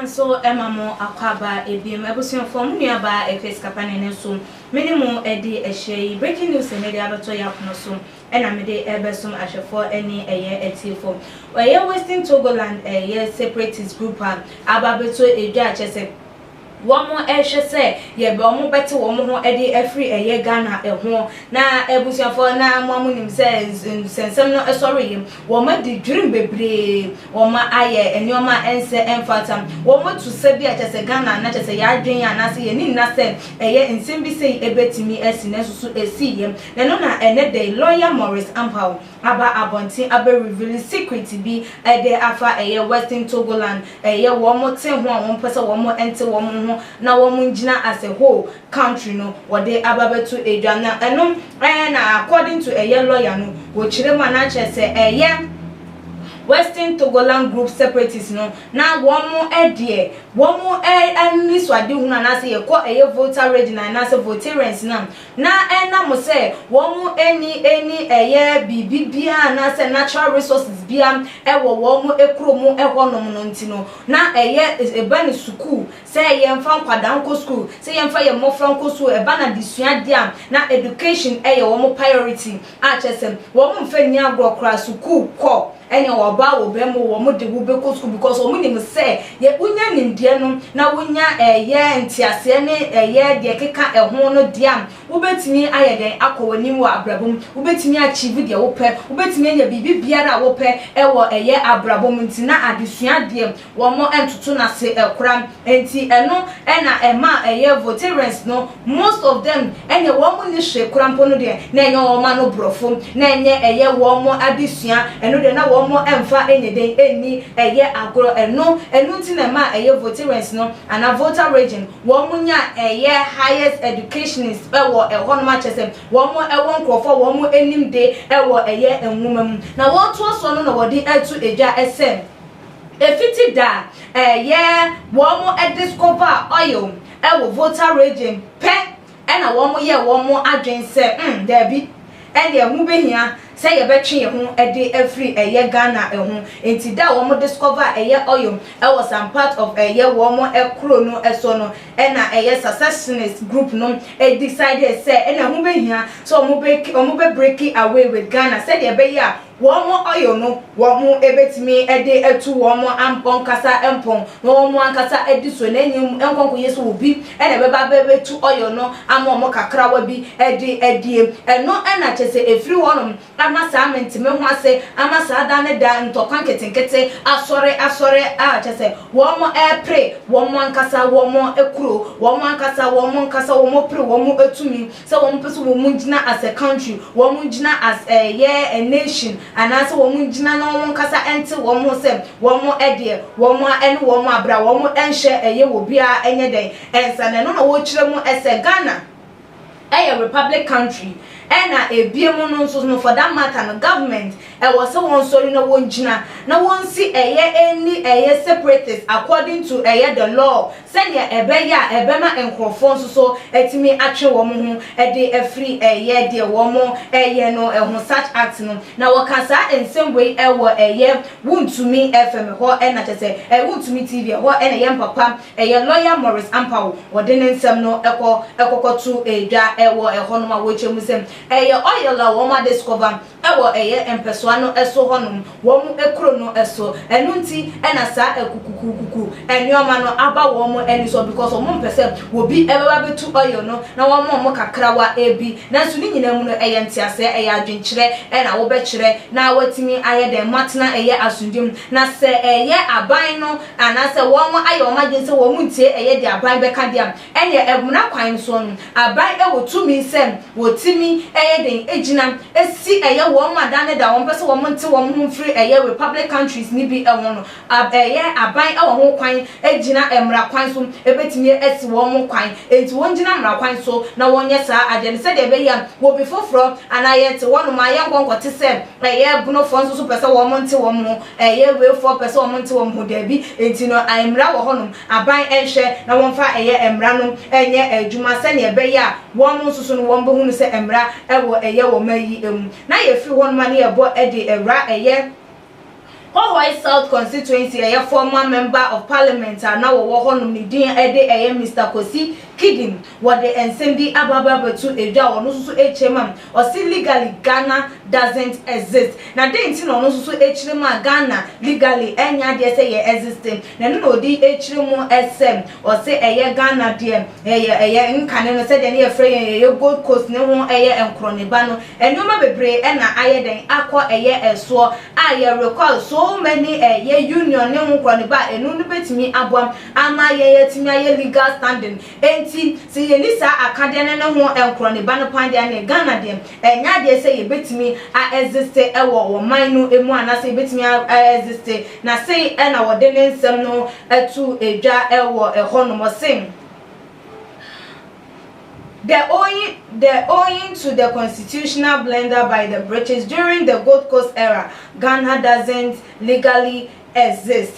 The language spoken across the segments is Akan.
So Emma Akwaba ebiem ebusun form nuaba efes kapane so minimum edi ehye breaking news e media abeto yakono so ena mede ebesum ahwefo eni eye etifo we Western Togoland separatist group ababeto edwa achese womo ehwe se ye be omo bete womo ho ede afri eye Ghana eho na ebusuafo na momo nim se sensem no esori yim womo di dwirim bebre womo aye enioma ense emfatam womo tu se bi achese Ghana na chese ya adwen ya na se ye ni na se eye nsem bi se ebetimi asine susu esi yem na no na ene de lawyer Morris Ampao aba abonti aba reveal secret bi ede afa eye Western Togoland eye womo te ho womo pese womo ente womo na womu njina as a whole country no wode ababetu edwa na enom na according to a lawyer no wo chire ma na chese Western Togoland group separatists no na womu edie womu ani swade huna na se yekọ Voltarians na se Voltarians na mo se womu eni bibibia na se natural resources bia ewo womu ekromu ehonom no ntino na ebani school se yemfa nkwadanko school se yemfa ye mofranko school ebana disua dia na education womu priority a chesem womu mfani agrokra school ko enya oba obemo wo de wo be school because wo nim say ye unya nimdie no na wonya ntiase ne de keka eho no diam wo betimi ayeden akọwanim wo abrabom wo betimi achieve de wo pẹ wo betimi anya bibi biara wo pẹ ewo abrabom ntina adesua de wo mo entutu na se ekram enti eno na ema Voltarians no most of them enya wo mo ni hwe krampo no de na enya wo ma no brofo na enya wo mo adesua eno de na womo emfa enyeden eni agro eno ntina ma Voltarians no ana Volta region womo nya highest educationist ewo eho no ma chese womo ewo nkrofo womo enim de ewo enwumam na woto so no na wodi etu eja esem efiti da womo discover oil ewo Volta region pe ena womo adwen se dabi ene ehu behia say ye betwe ye ho ede afri Ghana ehu enti da wo discover oil was some part of wo mo ekro no eso no na secessionist group no decided say ena hu behia so mo be break away with Ghana said ye be ya womo oil no womo ebetimi ede etu womo ampon kasa empon no womo ankasa edi so na enyim enkonko yeso obi ene beba bebetu oil no amomo kakra wa bi ede edie eno na chese efri wonom amasa mentime ho ase amasa da ne da ntokwan ketenkete asore a chese womo pray womo ankasa womo ekuro womo ankasa womo pray womo etumi se womo peso womo gina as a country womo gina as a nation and also womo gina na womo ankasa ente womo se womo ede womo ene womo abra womo enhye wo bia enye den ensa ne no na wo kire mu ese Ghana republic country ena ebiemu no nso no for that matter no government was so won sorry na won gina na won si any separatists according to the law send ya ebeya ebema enkrofo nso so etimi atwe wo mo ho ede afri de wo mo no ho such act no na wakasa ensembwe ewo wuntumi fm ho na chese wuntumi tv ho ena yem papa lawyer Morris Ampao wode ne nsem no ekokotu edwa ewo ho no ma wo chemu sem oil la woman discover ewo empesoa no eso honum womu ekro no eso enunti ena sa ekukukuku enioma no aba womu eni so because womu pese wobi ebeba betu oil no na womu kakrawa ebi na so ni nyina mu no ntiase adwenkyere ena wo bekere na watimi ayeden matna asundum na se aban no ana se womu ayoma gense womu ntie de aban beka dia ene ebuna kwan so no aban tumi sem wotimi den ejina esi wo madane da won pese wo nte wo ho free republic countries ni bi no aban ho kwan ejina emra kwan so ebetimi esi wo mo kwan enti won jina emra kwan so na wonye sa agene se de be ya wo bi foforo anaye te wono ma ye nkonkote se buno fon so pese wo nte wo mo we for pese wo nte wo mo da bi enti no emra wo honom aban enhwe na won fa emra no enye adwuma se ne be ya wo mo so no won be hunu se emra ewo wo mayi na ye fi won ma na ye bo ede era White South constituency a former member of parliament now wo ni din Mr. Kosi Kidim what the ensembi ababa to eja ono susu echema or see legally Ghana doesn't exist. Na dey nti no susu echema Ghana legally enya dey say ye existing. Na no di echemu SM or say eye Ghana dey eye nkane no say dey na free ye Gold Coast ne ho eye enkroniba no enoma bebre na aye den akọ eye eso aye recall so many eye union ne ho kroniba enu no betimi aboam ama ye timi aye legal standing enti si ye ni sa akade ne ho enkroniba no pan dey na Ghana dey enya dey say ye betimi a exist e wo man no emu ana say betimi a exist na say na wo de ne nsem no etu edwa e wo ho no mo sing. The owing to the constitutional blunder by the British during the Gold Coast era, Ghana doesn't legally exist.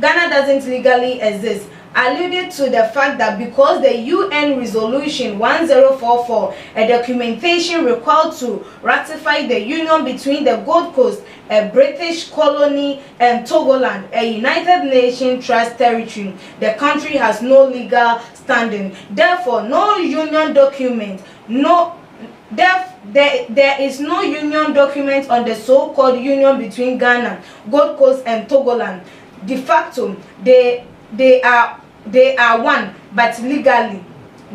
Ghana doesn't legally exist. Alluded to the fact that because the UN Resolution 1044, a documentation required to ratify the union between the Gold Coast, a British colony, and Togoland, a United Nations Trust territory, the country has no legal standing. Therefore, no union document, there is no union document on the so-called union between Ghana, Gold Coast, and Togoland. De facto, they are one, but legally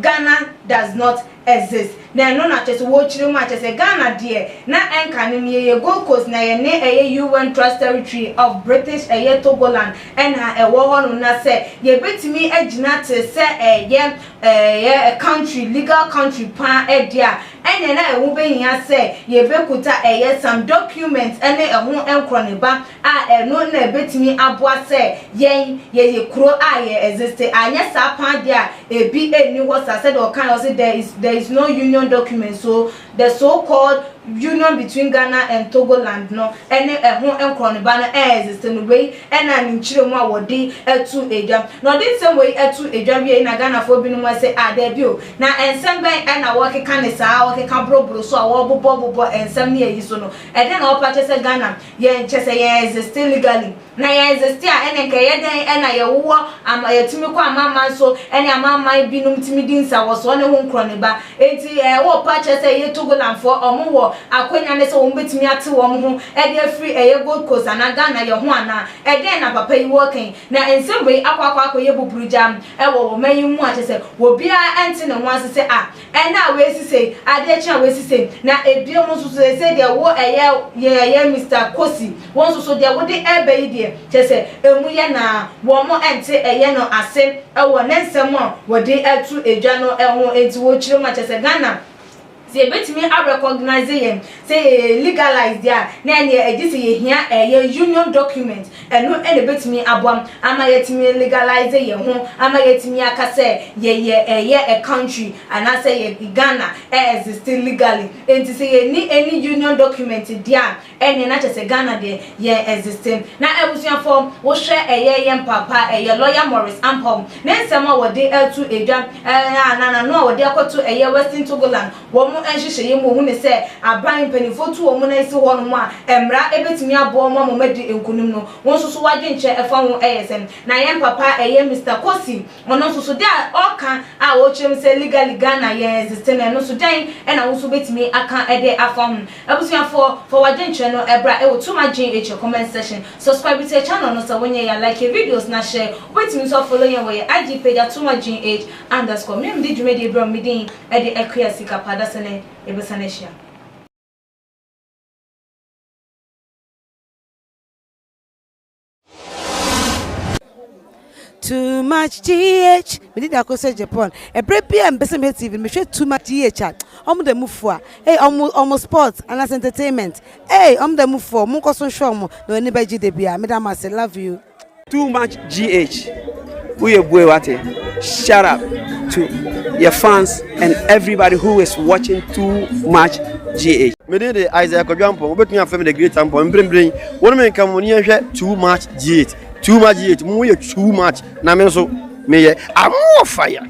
Ghana does not exist. Na no na chese wo chire ma chese Ghana de na enka ne ye Gold Coast na ye ne UN Trust territory of British Togoland na ewo ho no na se ye betimi agina te se a country legal country pan dia ene na ewo behia se ye bekuta some documents ene eho enkroniba no na betimi aboa se ye kro ye exist anya sa pan dia ebi eni ho sa said or kind of say there is no union document. So the so-called union between Ghana and Togoland no ene eho enkroniba no exist no way ena ni chire mu awodi etu edwa no dey same way etu edwa bi na Ghana fo bi no say there bi o na ensem ben ena wo keka ne saa wo keka brobro so awo bobo ensem ne yi so no e den na wo pa chese Ghana ye chese ye exist legally na ye exist a ene nke ye den ena ye wo ama ye timi kwa amama so ene amama bi no timi din sa wo so ne ho enkroniba enti wo pa chese ye Togoland for omo wo akwenya ne se wo betimi ate wo ho e dey free Gold Coast na Ghana ye ho ana e dey na papa yi working na ensembwe akwa ye buburuja e wo mayi mu a chese wo bia ente ne ho asese na we sise ade chia we sise na ebie mu so se dey wo ye Mr. Kosi won so dey wo dey ebe yi dey chese emu ye na wo mo ente no ase e wo ne nsem a wo dey atu edwa no ho enti wo chire ma chese Ghana say betimi a recognize him say legalize there na e just ye hia union document no e betimi aboam ama yetimi legalize ye ho ama yetimi aka say ye a country and I say ye Ghana exist legally and to say any union document there any na say Ghana there ye existing na ebusuan form wo hwe ye papa lawyer Morris Ampom na nsema wo de atu edwa na no wo de akoto Western Togoland wo enhihye ye mo hu ne se aban panifo tu wo mo na isi ho no mo a emra ebetimi abo mo mo madi enkunum no won so wadwe nche efa ho esem na ye papa Mr. Kosi ono so de oka a wo chem se legally Ghana ye exist na no so den e na wo so betimi aka de afa ho abusuafo for wadwe nche no ebra e wo tuma gh comment section subscribe to the channel no so wenye ya like videos na share betimi so follow ye we IG page tuma gh_ me di dwumedi bro me din e de akua sika pada sene ebesaneshia. Too much GH. Me did akose Japan. E brepi am person me TV. Me share too much GH. Omo de move for. Hey, omo sports and as entertainment. Hey, omo de move for. Mo koso show mo. No any by GD bia. Me da ma say love you. Too much GH. We are boy wate. Shout out to your fans and everybody who is watching Too Much GH. Me did the Isaac Ojampo. We between family the great tampo. Bring. One man come on here. Too much GH. Too much GH. Too much. Na me so me I'm more fire.